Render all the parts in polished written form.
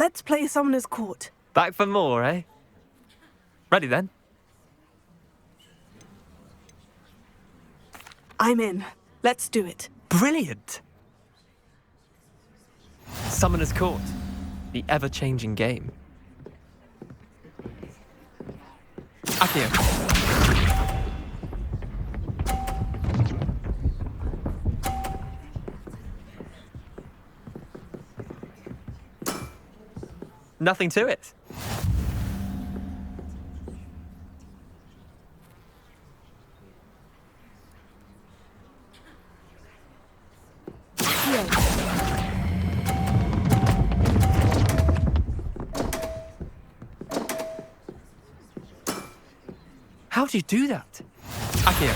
Let's play Summoner's Court. Back for more, eh? Ready then? I'm in. Let's do it. Brilliant! Summoner's Court, the ever-changing game. Accio. Nothing to it. How'd you do that? Accio.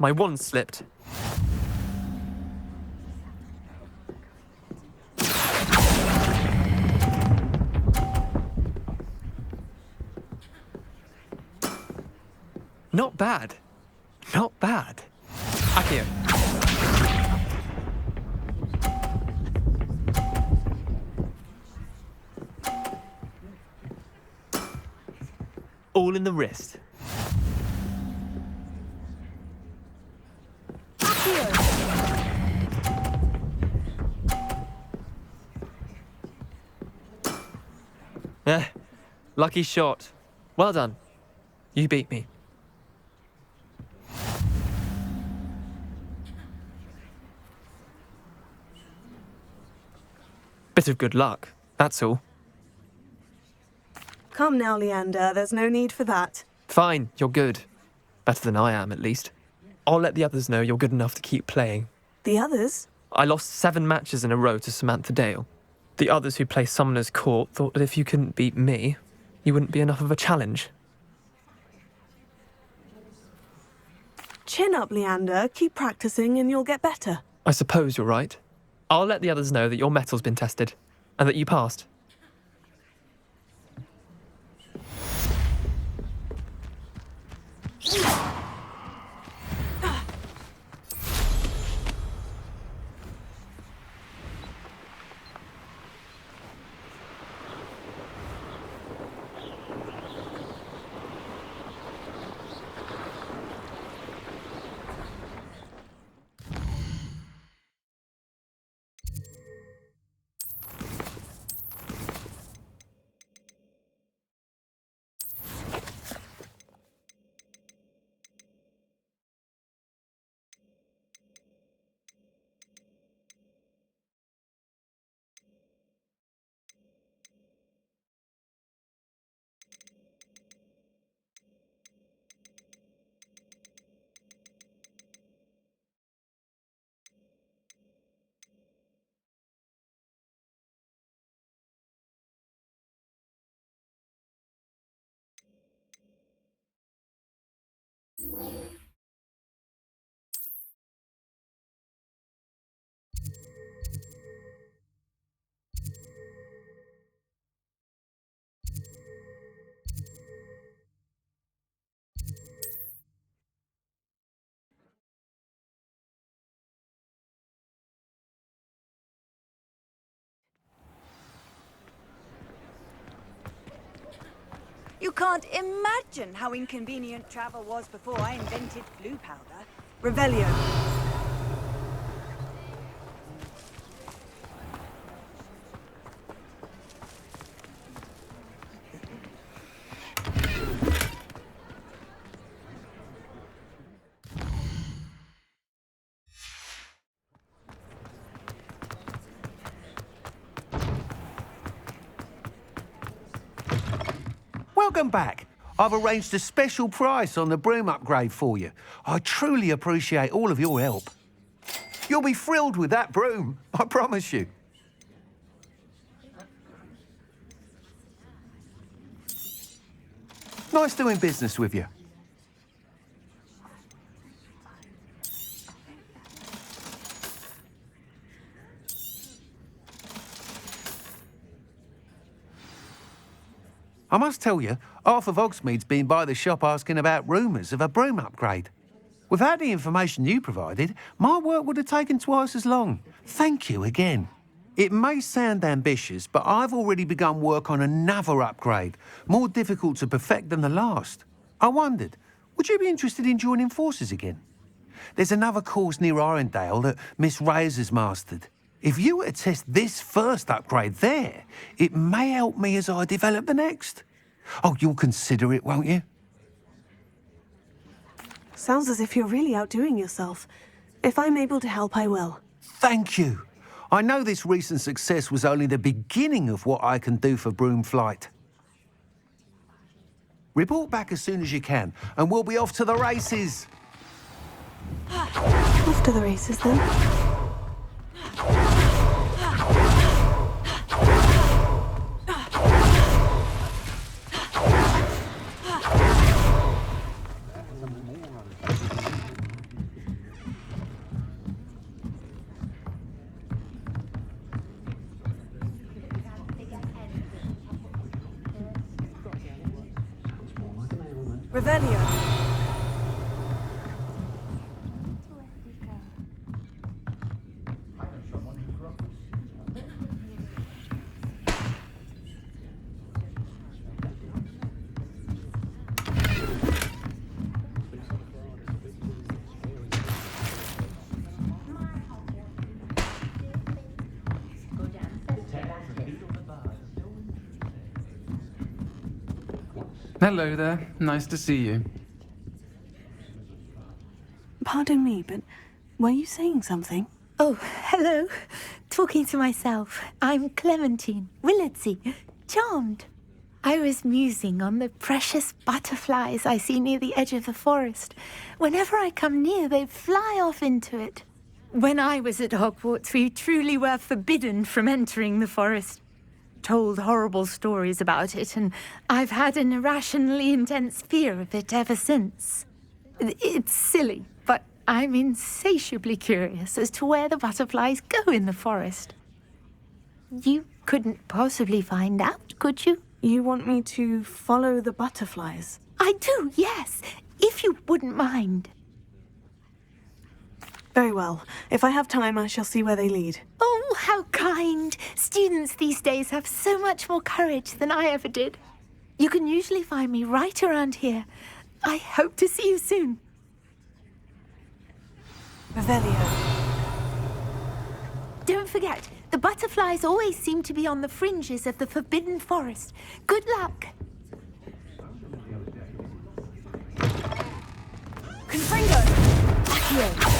My wand slipped. Not bad. Not bad. Accio. All in the wrist. Lucky shot. Well done. You beat me. Bit of good luck, that's all. Come now, Leander. There's no need for that. Fine, you're good. Better than I am, at least. I'll let the others know you're good enough to keep playing. The others? I lost 7 matches in a row to Samantha Dale. The others who play Summoner's Court thought that if you couldn't beat me, you wouldn't be enough of a challenge. Chin up, Leander. Keep practicing and you'll get better. I suppose you're right. I'll let the others know that your metal's been tested, and that you passed. You can't imagine how inconvenient travel was before I invented blue powder. Revelio. Welcome back. I've arranged a special price on the broom upgrade for you. I truly appreciate all of your help. You'll be thrilled with that broom, I promise you. Nice doing business with you. I must tell you, half of Hogsmeade's been by the shop asking about rumours of a broom upgrade. Without the information you provided, my work would have taken twice as long. Thank you again. It may sound ambitious, but I've already begun work on another upgrade, more difficult to perfect than the last. I wondered, would you be interested in joining forces again? There's another course near Arendelle that Miss Reyes has mastered. If you were to test this first upgrade there, it may help me as I develop the next. Oh, you'll consider it, won't you? Sounds as if you're really outdoing yourself. If I'm able to help, I will. Thank you. I know this recent success was only the beginning of what I can do for Broomflight. Report back as soon as you can, and we'll be off to the races. Off to the races, then. Revelio. Hello there. Nice to see you. Pardon me, but were you saying something? Oh, hello. Talking to myself. I'm Clementine Willardsey. Charmed. I was musing on the precious butterflies I see near the edge of the forest. Whenever I come near, they fly off into it. When I was at Hogwarts, we truly were forbidden from entering the forest. Told horrible stories about it, and I've had an irrationally intense fear of it ever since. It's silly, but I'm insatiably curious as to where the butterflies go in the forest. You couldn't possibly find out, could you? You want me to follow the butterflies? I do, yes, if you wouldn't mind. Very well. If I have time, I shall see where they lead. Oh, how kind. Students these days have so much more courage than I ever did. You can usually find me right around here. I hope to see you soon. Revelio. Don't forget, the butterflies always seem to be on the fringes of the Forbidden Forest. Good luck. Confringo. Accio.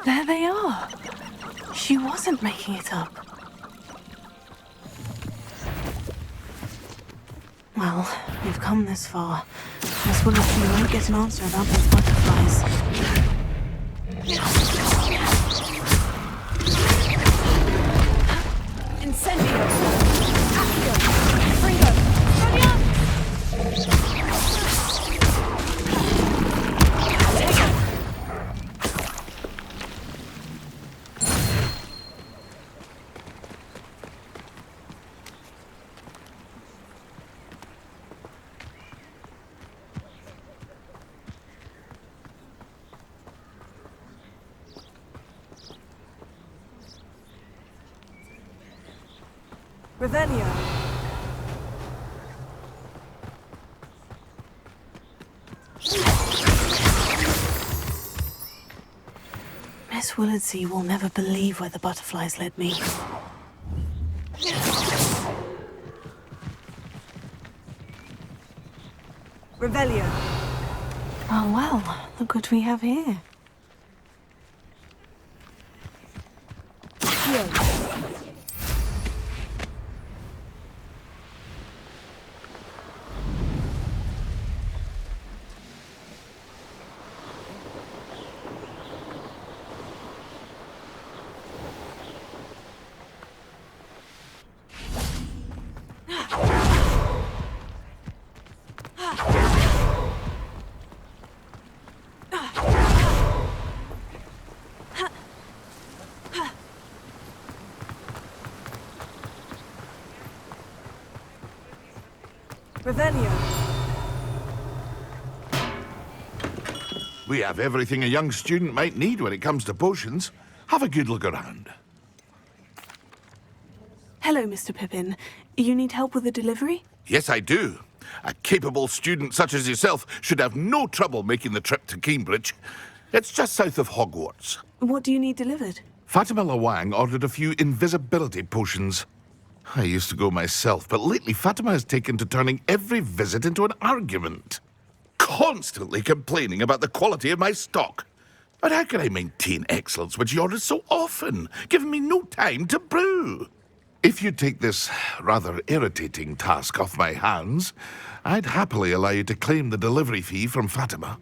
There they are. She wasn't making it up. Well, we've come this far. As well as we won't get an answer about those butterflies. Incendio. Accio. Confringo. Brilliant. Revelio. Miss Willardsey will never believe where the butterflies led me. Revelio. Oh well, look what we have here. Revelio. We have everything a young student might need when it comes to potions. Have a good look around. Hello, Mr. Pippin. You need help with the delivery? Yes, I do. A capable student such as yourself should have no trouble making the trip to Cambridge. It's just south of Hogwarts. What do you need delivered? Fatima Lawang ordered a few invisibility potions. I used to go myself, but lately Fatima has taken to turning every visit into an argument. Constantly complaining about the quality of my stock. But how can I maintain excellence when she orders so often, giving me no time to brew? If you take this rather irritating task off my hands, I'd happily allow you to claim the delivery fee from Fatima.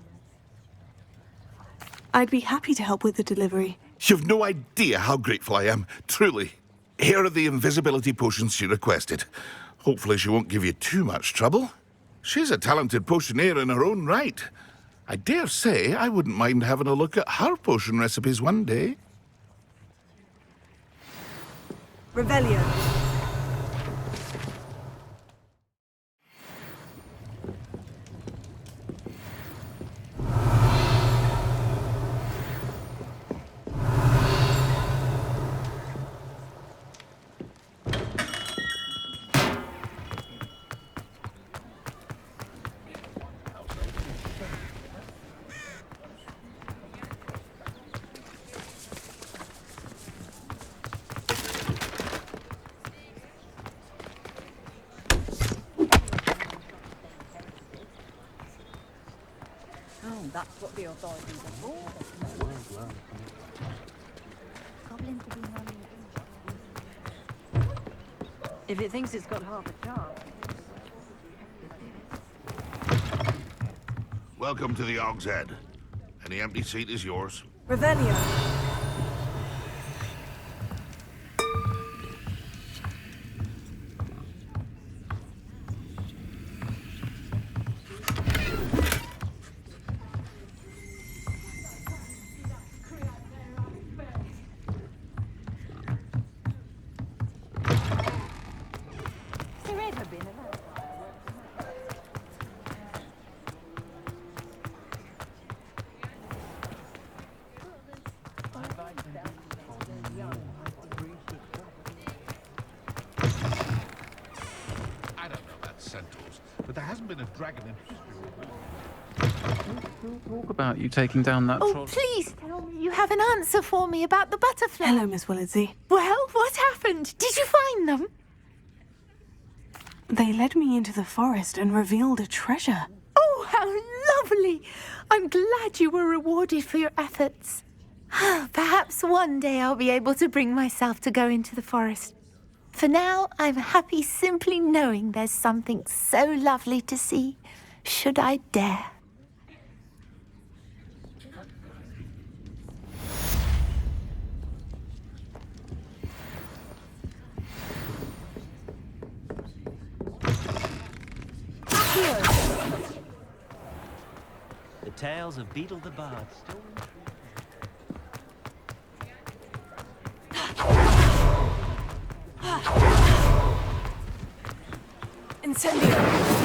I'd be happy to help with the delivery. You've no idea how grateful I am, truly. Here are the invisibility potions she requested. Hopefully she won't give you too much trouble. She's a talented potioneer in her own right. I dare say I wouldn't mind having a look at her potion recipes one day. Revelio. Oh, that's what the authorities are for. If it thinks it's got half a chance. Welcome to the Og's Head. Any empty seat is yours. Revelio. I don't know about centaurs, but there hasn't been a dragon in history. Talk about you taking down that Oh, troll. please tell me you have an answer for me about the butterfly. Hello, Miss Willardsey. Well, what happened? Did you find them? They led me into the forest and revealed a treasure. Oh, how lovely! I'm glad you were rewarded for your efforts. Perhaps one day I'll be able to bring myself to go into the forest. For now, I'm happy simply knowing there's something so lovely to see, should I dare. The tales of Beetle the Bard still Incendio.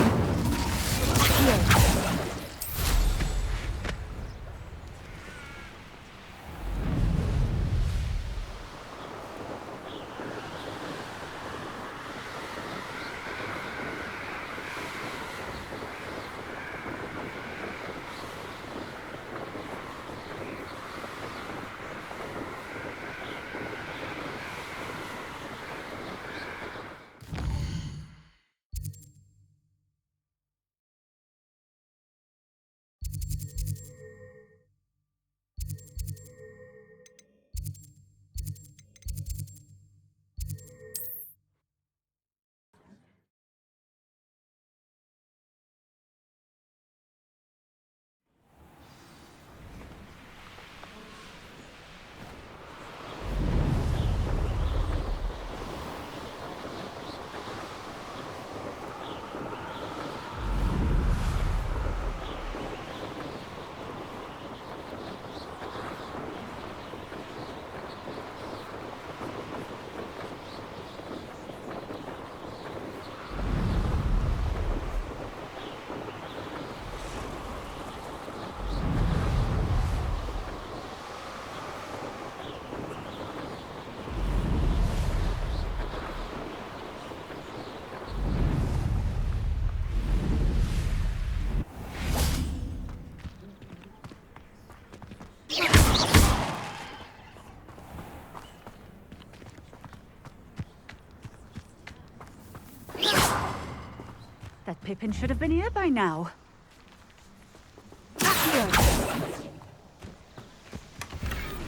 Pippin should have been here by now.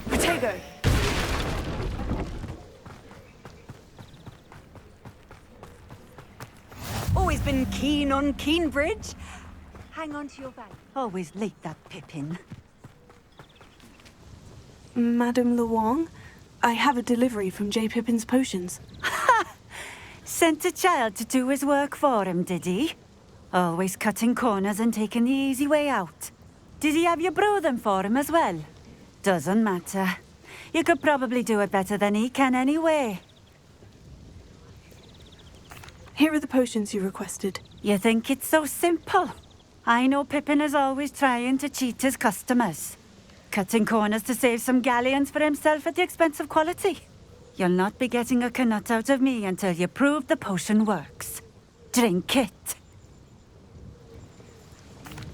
Potato! Always been keen on Keenbridge. Hang on to your bag. Always late, that Pippin. Madame Luong, I have a delivery from J. Pippin's Potions. Sent a child to do his work for him, did he? Always cutting corners and taking the easy way out. Did he have you brew them for him as well? Doesn't matter. You could probably do it better than he can anyway. Here are the potions you requested. You think it's so simple? I know Pippin is always trying to cheat his customers. Cutting corners to save some galleons for himself at the expense of quality. You'll not be getting a canut out of me until you prove the potion works. Drink it.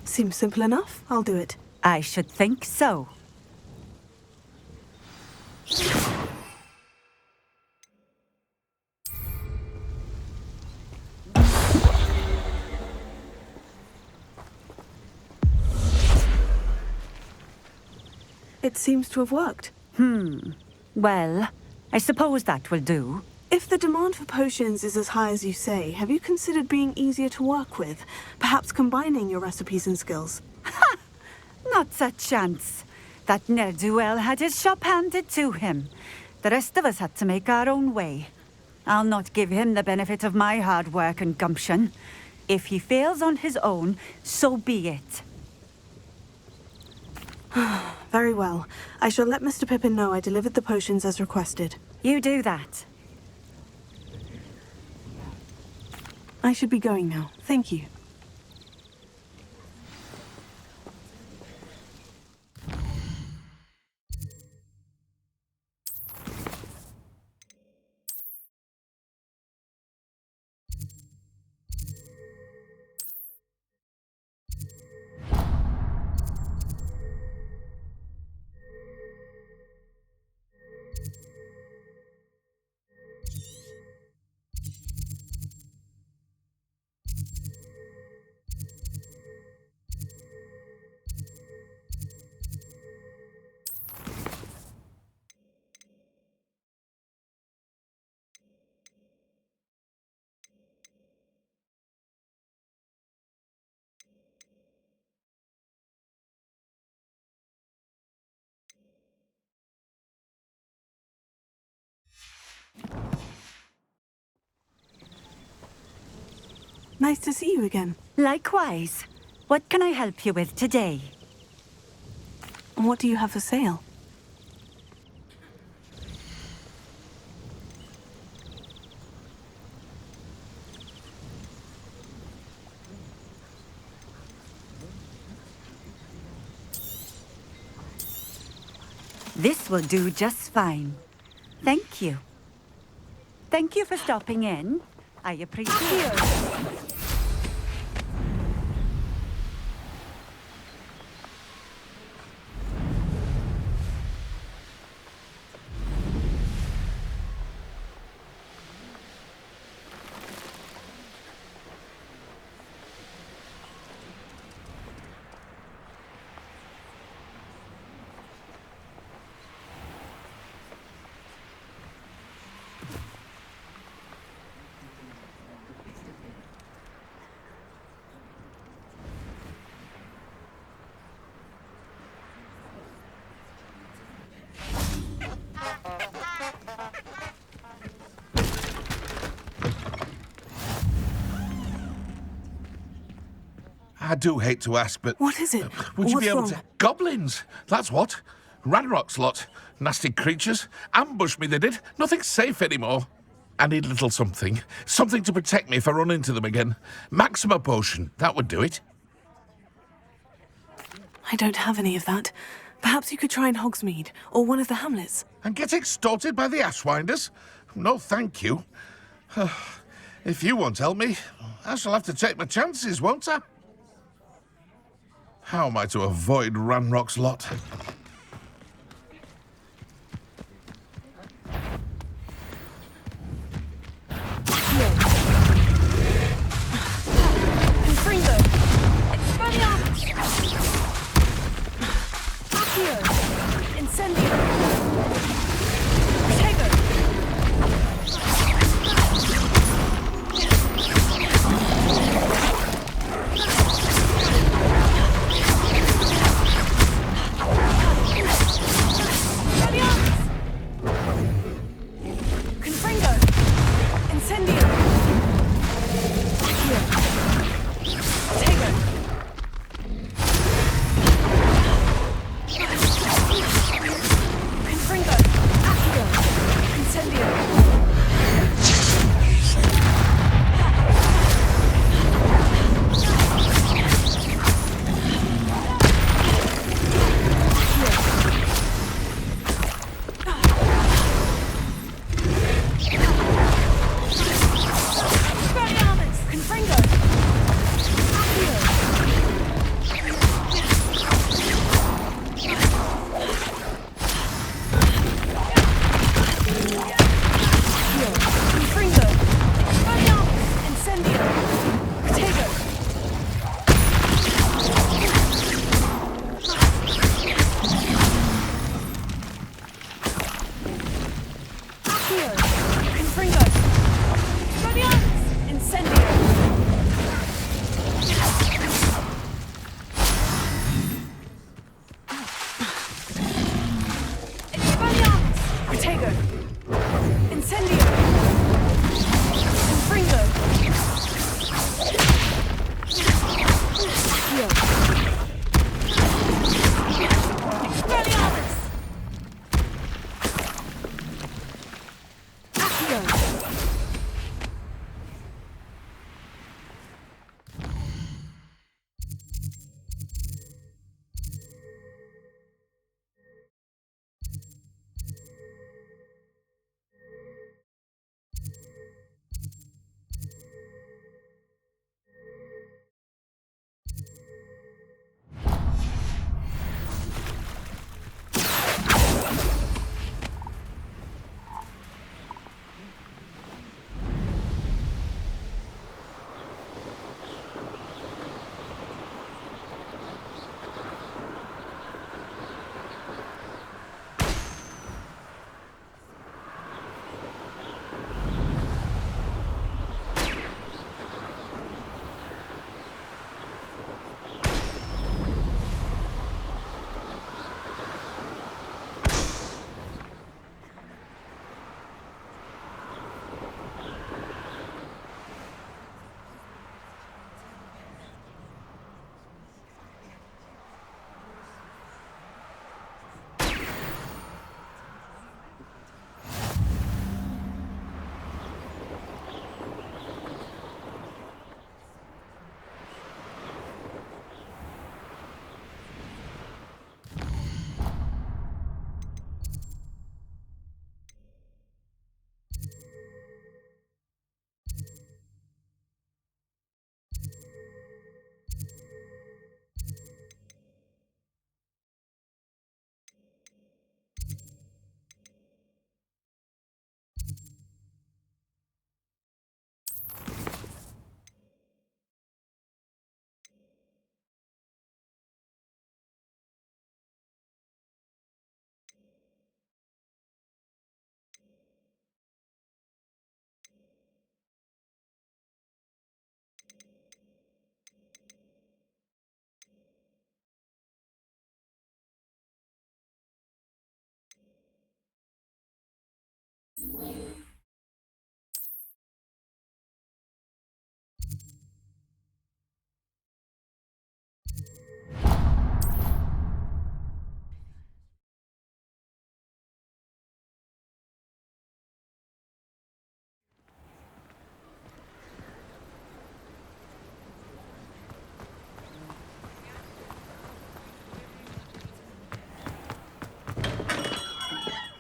Seems simple enough. I'll do it. I should think so. It seems to have worked. Well, I suppose that will do. If the demand for potions is as high as you say, have you considered being easier to work with? Perhaps combining your recipes and skills? Not a chance. That ne'er-do-well had his shop handed to him. The rest of us had to make our own way. I'll not give him the benefit of my hard work and gumption. If he fails on his own, so be it. Very well. I shall let Mr. Pippin know I delivered the potions as requested. You do that. I should be going now. Thank you. Nice to see you again. Likewise. What can I help you with today? What do you have for sale? This will do just fine. Thank you. Thank you for stopping in. I appreciate it. I do hate to ask, but... What is it? Would you What's be able wrong? to... Goblins! That's what. Ranrock's lot. Nasty creatures. Ambushed me, they did. Nothing's safe anymore. I need a little something. Something to protect me if I run into them again. Maxima potion. That would do it. I don't have any of that. Perhaps you could try in Hogsmeade, or one of the hamlets. And get extorted by the Ashwinders? No, thank you. If you won't help me, I shall have to take my chances, won't I? How am I to avoid Ranrock's lot?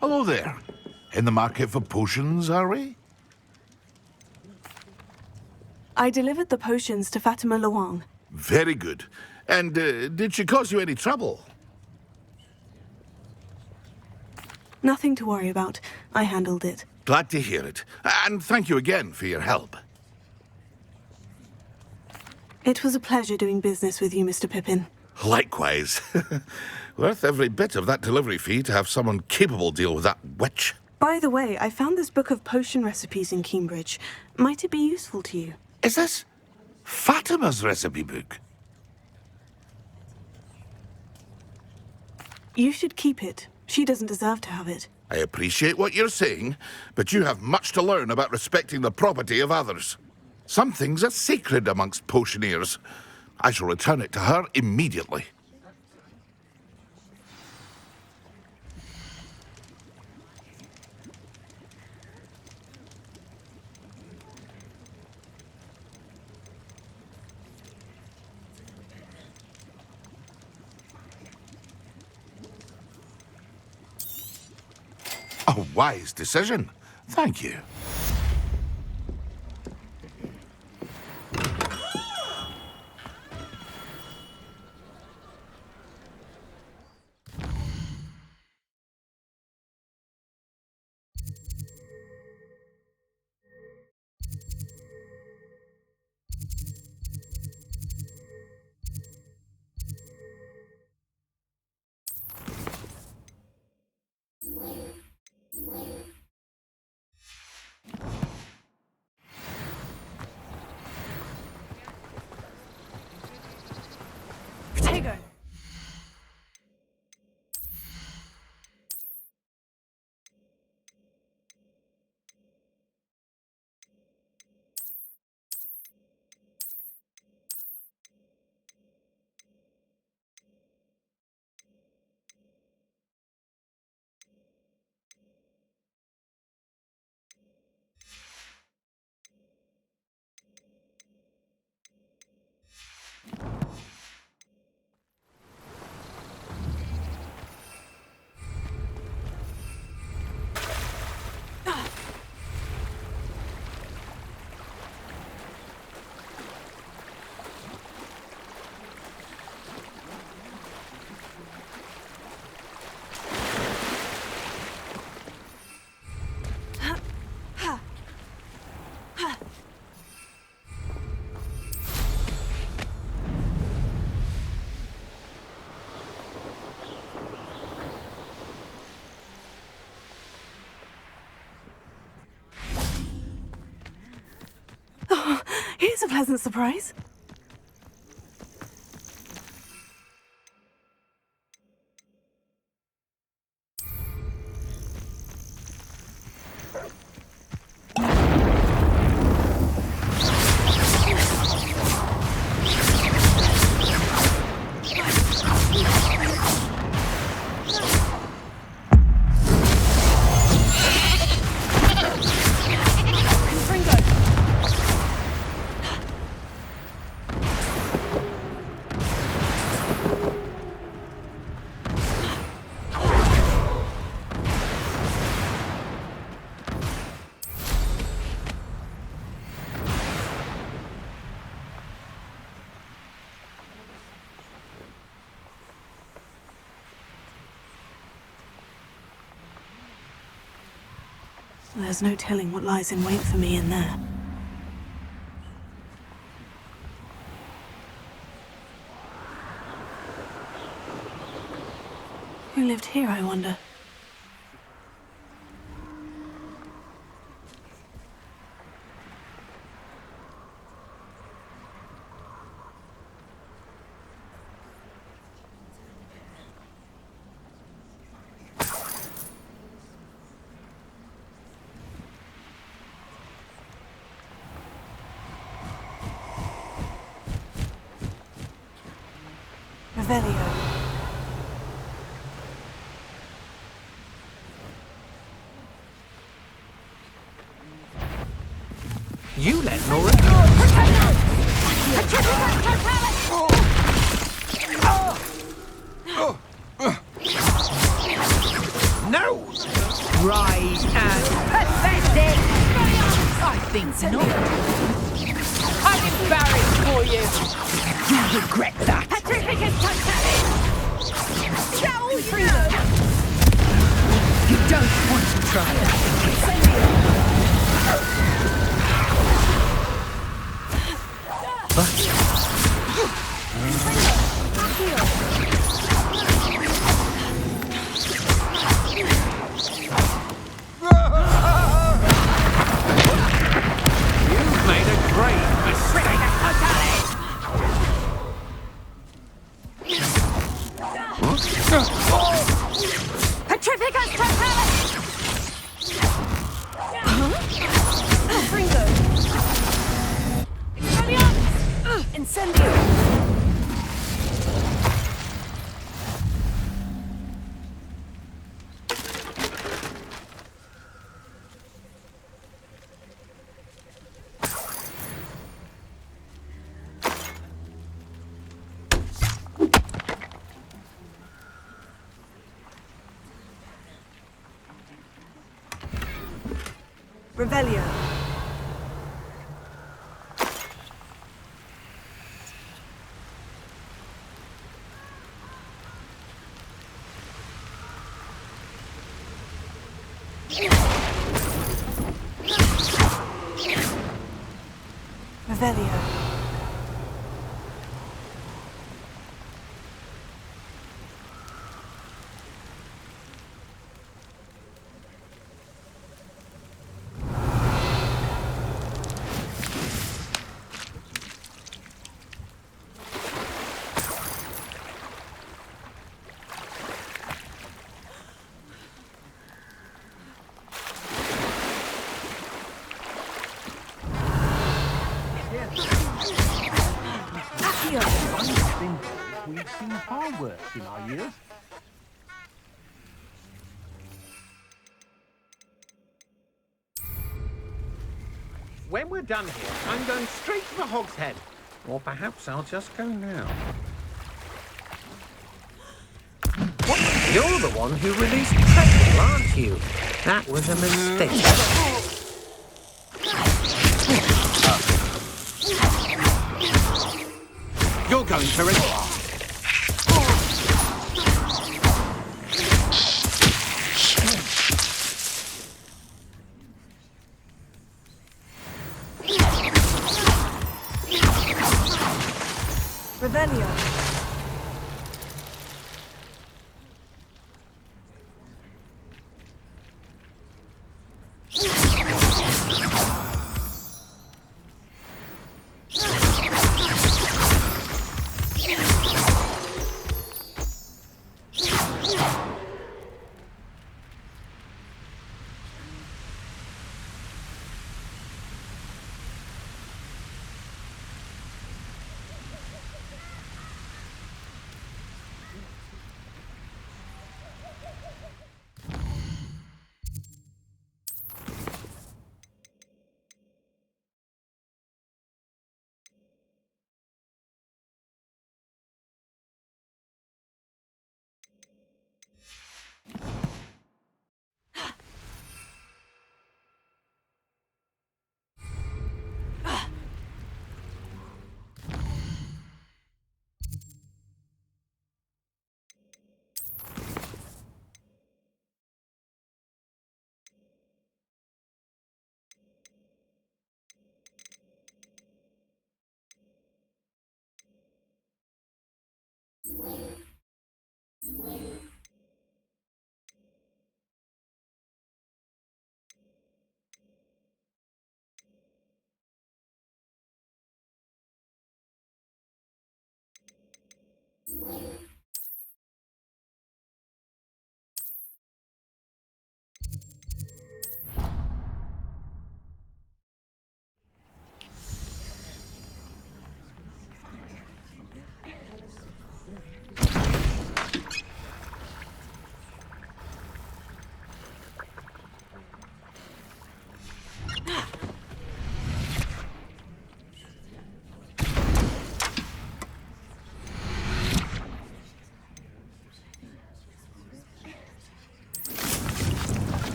Hello there. In the market for potions, are we? I delivered the potions to Fatima Luang. Very good. And did she cause you any trouble? Nothing to worry about. I handled it. Glad to hear it. And thank you again for your help. It was a pleasure doing business with you, Mr. Pippin. Likewise. Worth every bit of that delivery fee to have someone capable deal with that witch. By the way, I found this book of potion recipes in Cambridge. Might it be useful to you? Is this Fatima's recipe book? You should keep it. She doesn't deserve to have it. I appreciate what you're saying, but you have much to learn about respecting the property of others. Some things are sacred amongst potioneers. I shall return it to her immediately. A wise decision. Thank you. Potato! Here's a pleasant surprise. There's no telling what lies in wait for me in there. Who lived here, I wonder? Revelio. You let Nora... No! Rise and pathetic! I think not. I'm embarrassed for you. You'll regret that. You don't want to try You've made a great mistake. Petrificus totalis! Fringo. Expelliarmus. Incendio. Revelio. Revelio. We've seen Hogwarts in our years. When we're done here, I'm going straight to the Hog's Head. Or perhaps I'll just go now. What? You're the one who released Treacle, aren't you? That was a mistake. You're going to Revelio.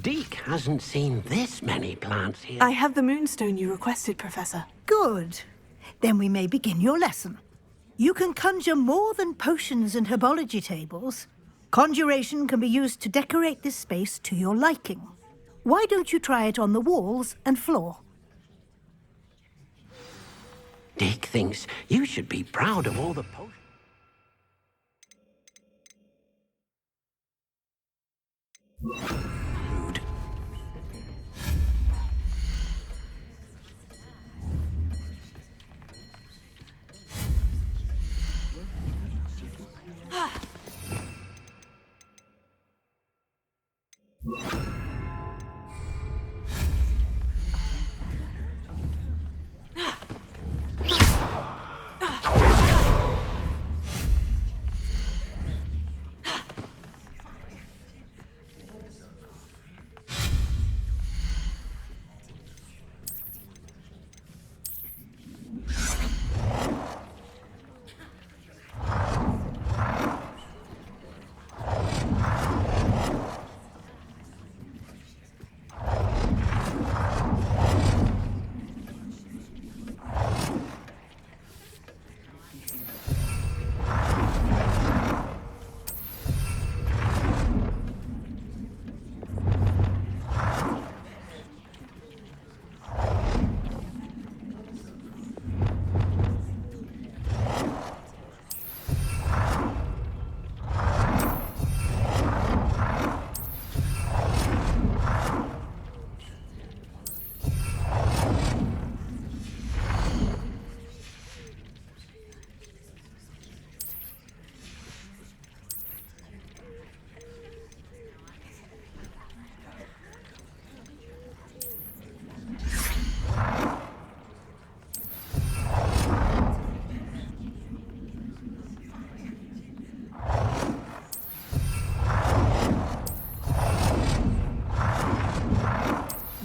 Deke hasn't seen this many plants here. I have the moonstone you requested, Professor. Good. Then we may begin your lesson. You can conjure more than potions and herbology tables. Conjuration can be used to decorate this space to your liking. Why don't you try it on the walls and floor? Deke thinks you should be proud of all the potions.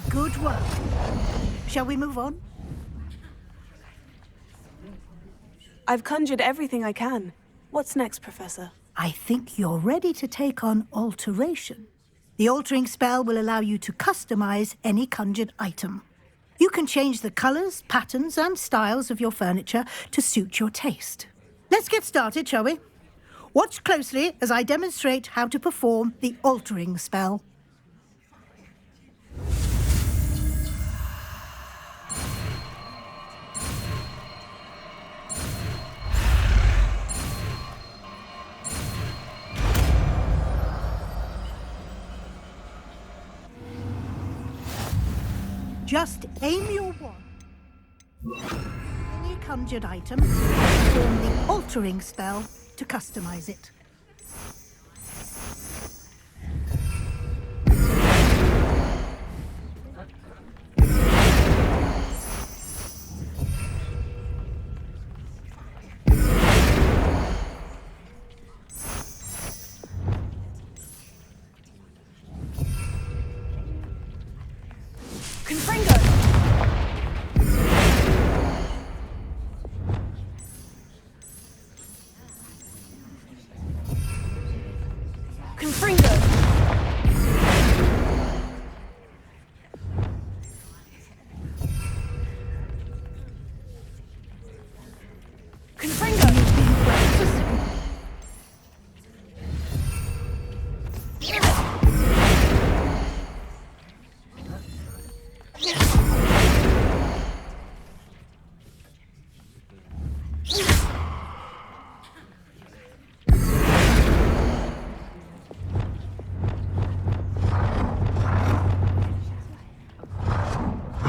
Good work. Shall we move on? I've conjured everything I can. What's next, Professor? I think you're ready to take on alteration. The altering spell will allow you to customize any conjured item. You can change the colors, patterns, and styles of your furniture to suit your taste. Let's get started, shall we? Watch closely as I demonstrate how to perform the altering spell. Just aim your wand. Any conjured item, perform the altering spell to customize it.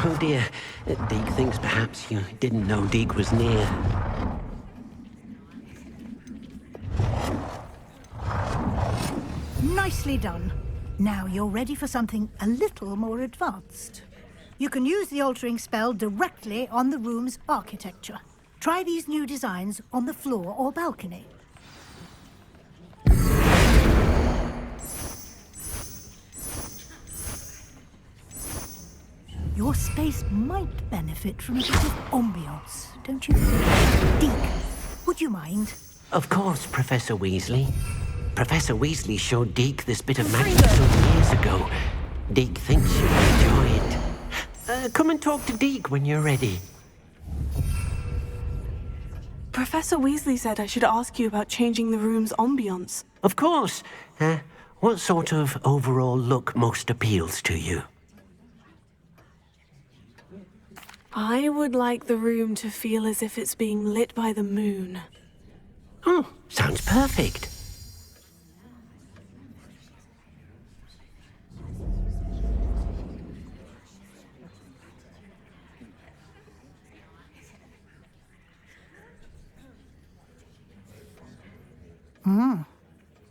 Oh dear, Deke thinks perhaps you didn't know Deke was near. Nicely done. Now you're ready for something a little more advanced. You can use the altering spell directly on the room's architecture. Try these new designs on the floor or balcony. Your space might benefit from a bit of ambiance, don't you think? Deke, would you mind? Of course, Professor Weasley. Professor Weasley showed Deke this bit of magic some years ago. Deke thinks you'll enjoy it. Come and talk to Deke when you're ready. Professor Weasley said I should ask you about changing the room's ambiance. Of course. What sort of overall look most appeals to you? I would like the room to feel as if it's being lit by the moon. Oh, sounds perfect.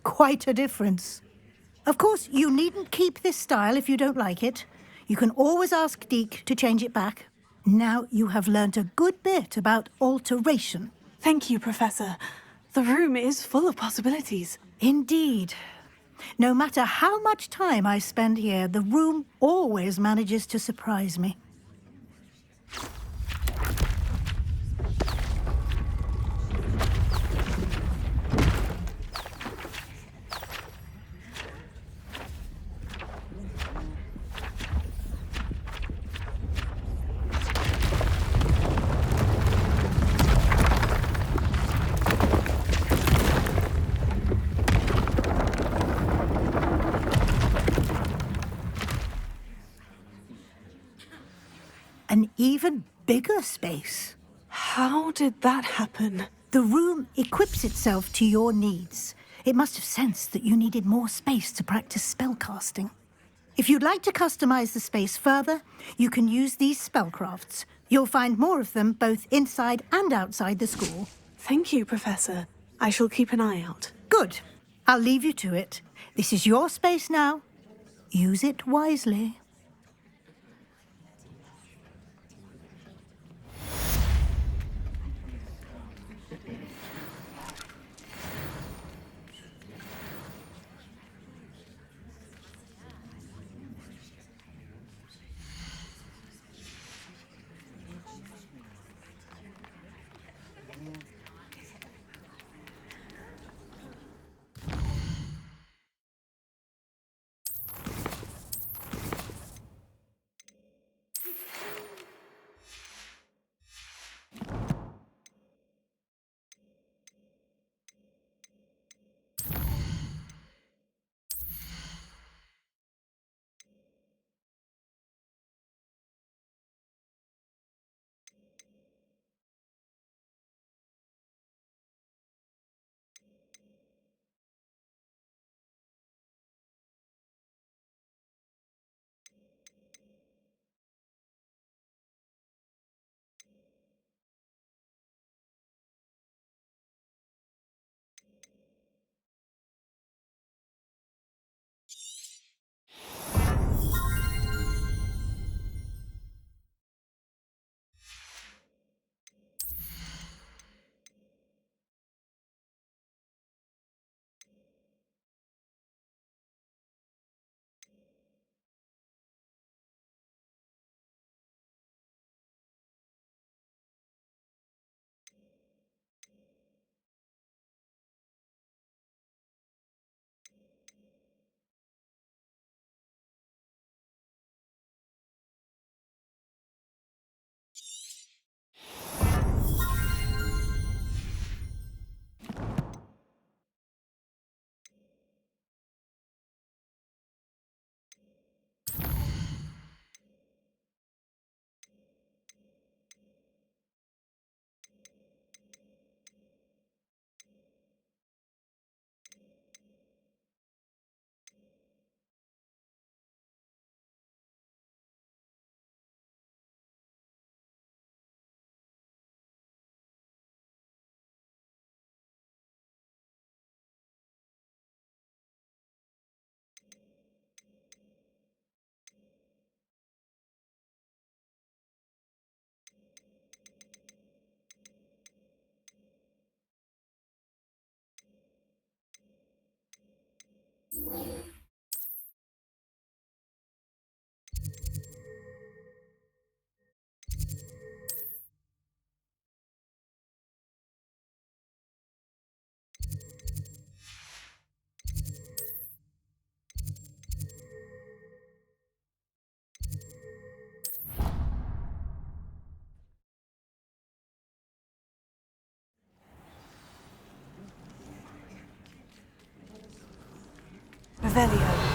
Quite a difference. Of course, you needn't keep this style if you don't like it. You can always ask Deke to change it back. Now you have learnt a good bit about alteration. Thank you, Professor. The room is full of possibilities. Indeed. No matter how much time I spend here, the room always manages to surprise me. An even bigger space. How did that happen? The room equips itself to your needs. It must have sensed that you needed more space to practice spellcasting. If you'd like to customize the space further, you can use these spellcrafts. You'll find more of them both inside and outside the school. Thank you, Professor. I shall keep an eye out. Good. I'll leave you to it. This is your space now. Use it wisely. Revelio.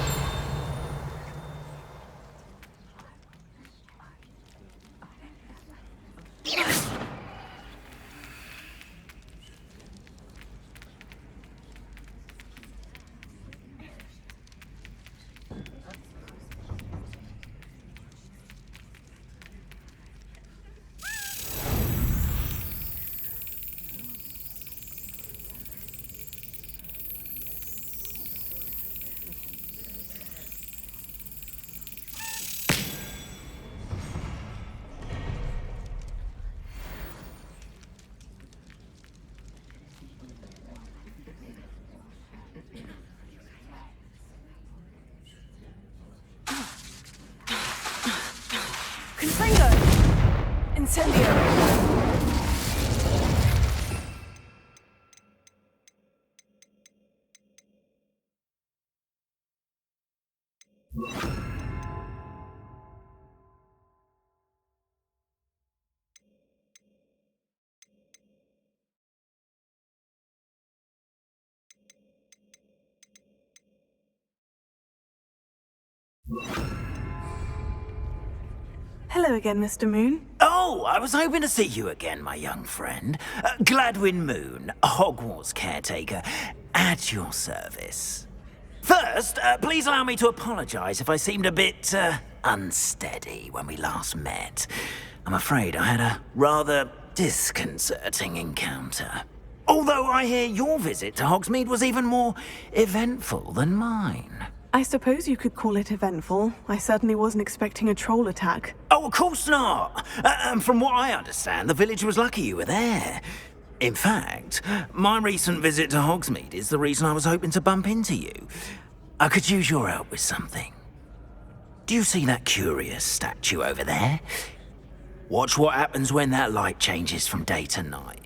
Incendio! Hello again, Mr. Moon. Oh, I was hoping to see you again, my young friend. Gladwin Moon, Hogwarts caretaker, at your service. First, please allow me to apologize if I seemed a bit, unsteady when we last met. I'm afraid I had a rather disconcerting encounter. Although I hear your visit to Hogsmeade was even more eventful than mine. I suppose you could call it eventful. I certainly wasn't expecting a troll attack. Oh, of course not. And from what I understand, the village was lucky you were there. In fact, my recent visit to Hogsmeade is the reason I was hoping to bump into you. I could use your help with something. Do you see that curious statue over there? Watch what happens when that light changes from day to night.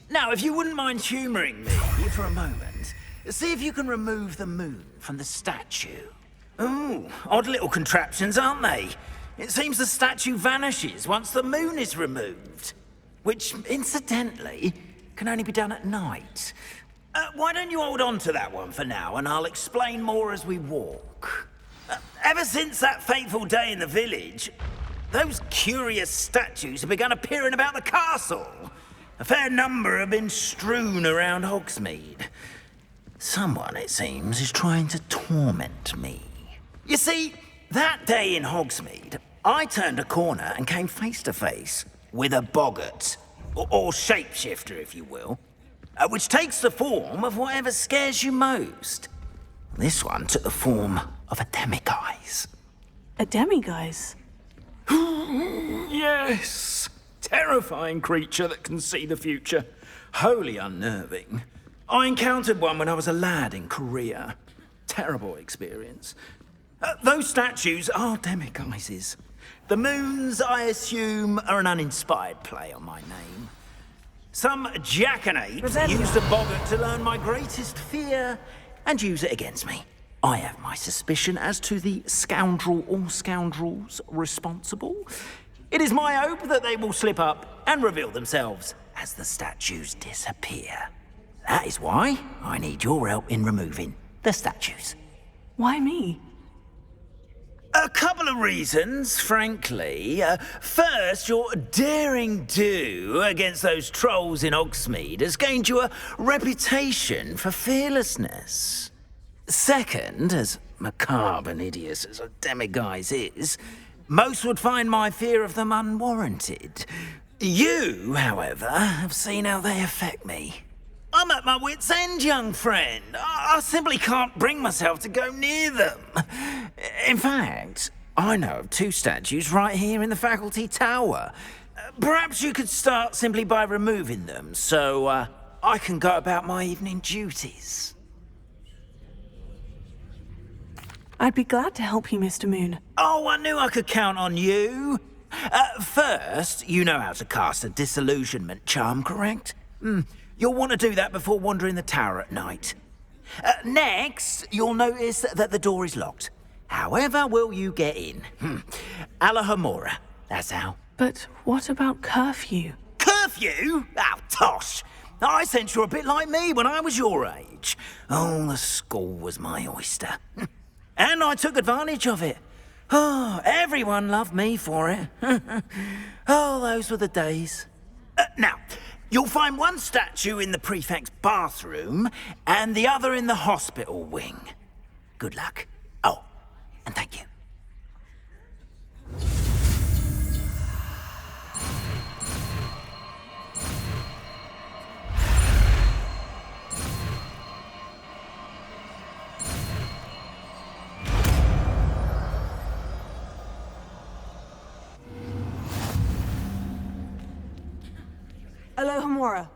Now, if you wouldn't mind humouring me for a moment, see if you can remove the moon from the statue. Ooh, odd little contraptions, aren't they? It seems the statue vanishes once the moon is removed. Which, incidentally, can only be done at night. Why don't you hold on to that one for now, and I'll explain more as we walk. Ever since that fateful day in the village, those curious statues have begun appearing about the castle. A fair number have been strewn around Hogsmeade. Someone, it seems, is trying to torment me. You see, that day in Hogsmeade, I turned a corner and came face to face with a boggart, or shapeshifter, if you will, which takes the form of whatever scares you most. This one took the form of a demiguise. A demiguise? Yes. Terrifying creature that can see the future. Wholly unnerving. I encountered one when I was a lad in Korea. Terrible experience. Those statues are demiguises. The moons, I assume, are an uninspired play on my name. Some jackanapes used a boggart to learn my greatest fear and use it against me. I have my suspicion as to the scoundrel or scoundrels responsible. It is my hope that they will slip up and reveal themselves as the statues disappear. That is why I need your help in removing the statues. Why me? A couple of reasons, frankly. First, your daring do against those trolls in Hogsmeade has gained you a reputation for fearlessness. Second, as macabre and hideous as a demiguise is, most would find my fear of them unwarranted. You, however, have seen how they affect me. I'm at my wit's end, young friend. I simply can't bring myself to go near them. In fact, I know of two statues right here in the faculty tower. Perhaps you could start simply by removing them, so I can go about my evening duties. I'd be glad to help you, Mr. Moon. Oh, I knew I could count on you. First, you know how to cast a disillusionment charm, correct? You'll want to do that before wandering the tower at night. Next, you'll notice that the door is locked. However will you get in? Alahomora, that's how. But what about curfew? Curfew? Oh, tosh! I sense you're a bit like me when I was your age. Oh, the school was my oyster. And I took advantage of it. Oh, everyone loved me for it. Oh, those were the days. Now, you'll find one statue in the prefect's bathroom and the other in the hospital wing. Good luck. Oh, and thank you. Alohomora.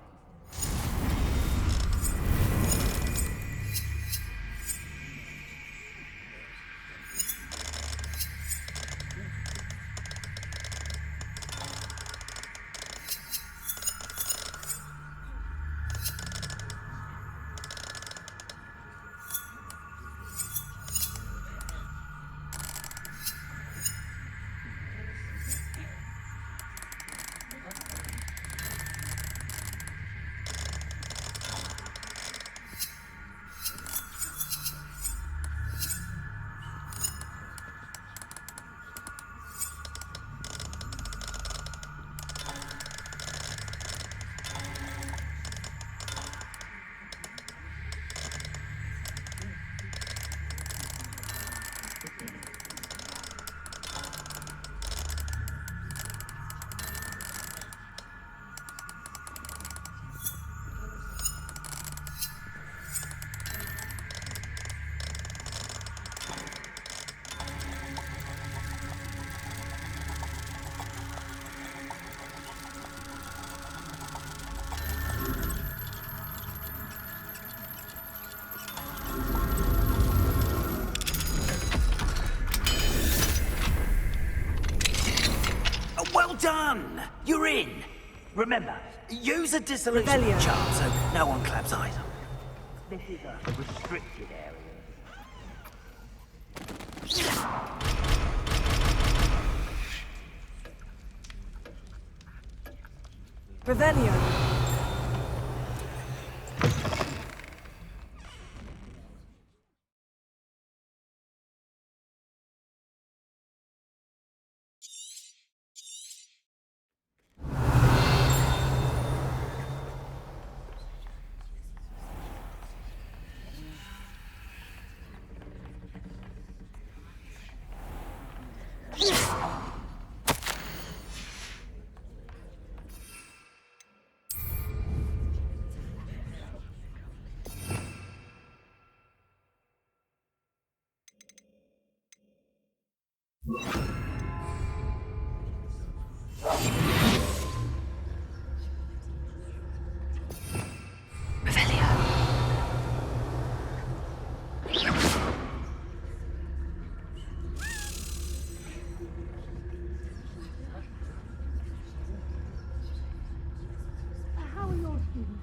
Well done! You're in. Remember, use a dissolution charm so no one claps eyes on you. This is a restricted area. Revelio.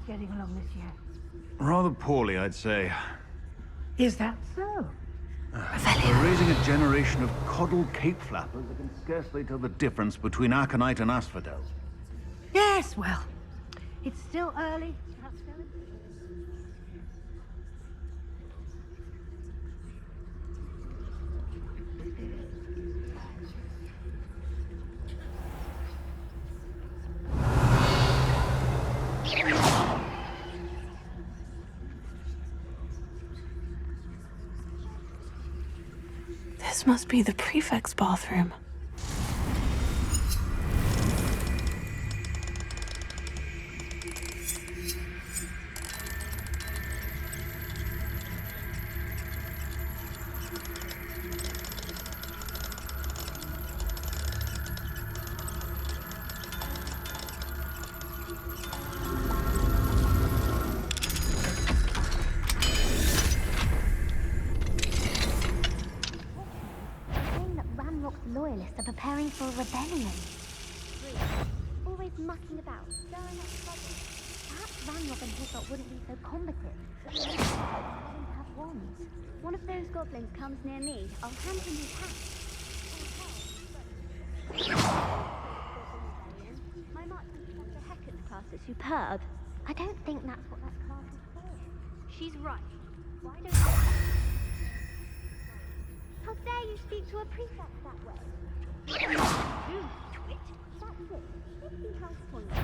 Getting along this year? Rather poorly, I'd say. Is that so? We're raising a generation of coddled cape flappers that can scarcely tell the difference between aconite and asphodel. Yes, well, it's still early. This must be the prefect's bathroom. Loyalists are preparing for a rebellion. Always mucking about, stirring up trouble. Perhaps Ranrock and Hickok wouldn't be so combative. wands. One of those goblins comes near me, I'll hand him his hat. My marksmanship after Hecate's class is superb. I don't think that's what that class is for. She's right. Why don't you... How dare you speak to a prefect that way? You twit. That's it. 50 house points.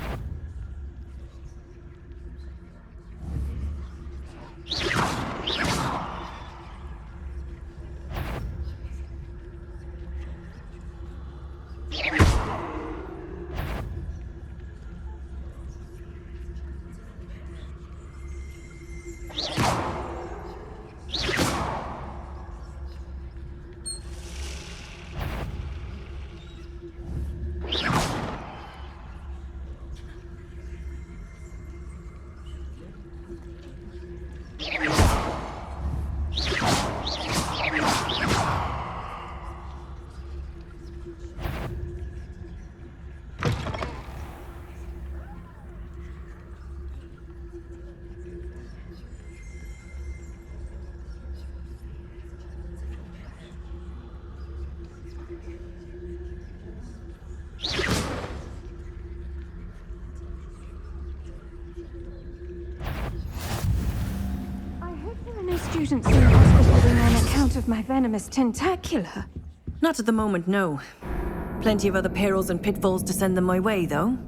Students in hospital on account of my venomous tentacula. Not at the moment, no. Plenty of other perils and pitfalls to send them my way, though.